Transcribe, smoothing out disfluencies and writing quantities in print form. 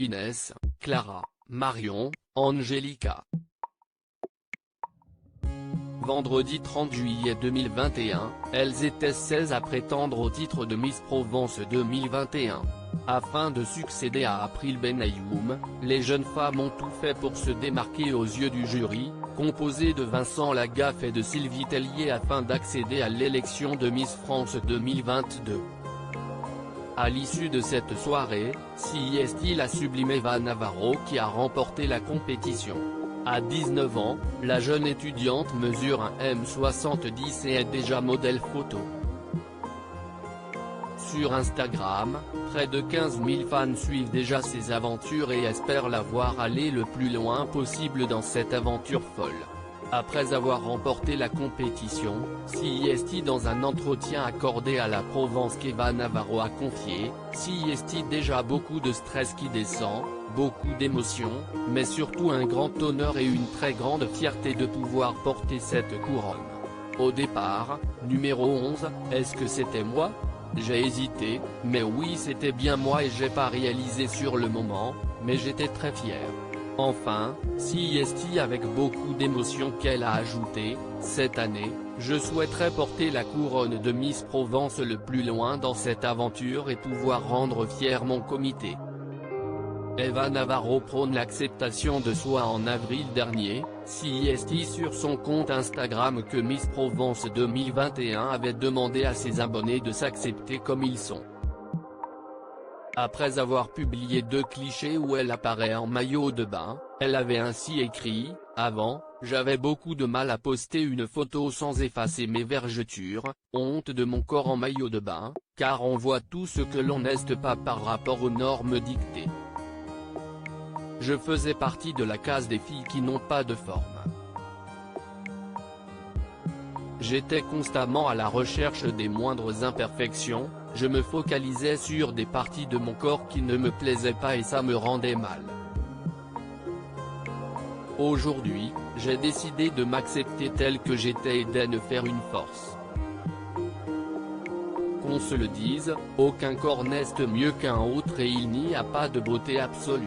Inès, Clara, Marion, Angelica. Vendredi 30 juillet 2021, elles étaient 16 à prétendre au titre de Miss Provence 2021. Afin de succéder à April Benayoum, les jeunes femmes ont tout fait pour se démarquer aux yeux du jury, composé de Vincent Lagaffe et de Sylvie Tellier, afin d'accéder à l'élection de Miss France 2022. À l'issue de cette soirée, CIST la sublime Eva Navarro qui a remporté la compétition. À 19 ans, la jeune étudiante mesure un m70 et est déjà modèle photo. Sur Instagram, près de 15 000 fans suivent déjà ses aventures et espèrent la voir aller le plus loin possible dans cette aventure folle. Après avoir remporté la compétition, CIST dans un entretien accordé à la Provence qu'Eva Navarro a confié, CIST déjà beaucoup de stress qui descend, beaucoup d'émotions, mais surtout un grand honneur et une très grande fierté de pouvoir porter cette couronne. Au départ, numéro 11, est-ce que c'était moi ? J'ai hésité, mais oui c'était bien moi et j'ai pas réalisé sur le moment, mais j'étais très fier. Enfin, CIST avec beaucoup d'émotion qu'elle a ajouté, cette année, je souhaiterais porter la couronne de Miss Provence le plus loin dans cette aventure et pouvoir rendre fier mon comité. Eva Navarro prône l'acceptation de soi. En avril dernier, CIST sur son compte Instagram que Miss Provence 2021 avait demandé à ses abonnés de s'accepter comme ils sont. Après avoir publié 2 clichés où elle apparaît en maillot de bain, elle avait ainsi écrit « Avant, j'avais beaucoup de mal à poster une photo sans effacer mes vergetures, honte de mon corps en maillot de bain, car on voit tout ce que l'on n'est pas par rapport aux normes dictées. Je faisais partie de la case des filles qui n'ont pas de forme. J'étais constamment à la recherche des moindres imperfections, je me focalisais sur des parties de mon corps qui ne me plaisaient pas et ça me rendait mal. Aujourd'hui, j'ai décidé de m'accepter tel que j'étais et d'en faire une force. Qu'on se le dise, aucun corps n'est mieux qu'un autre et il n'y a pas de beauté absolue.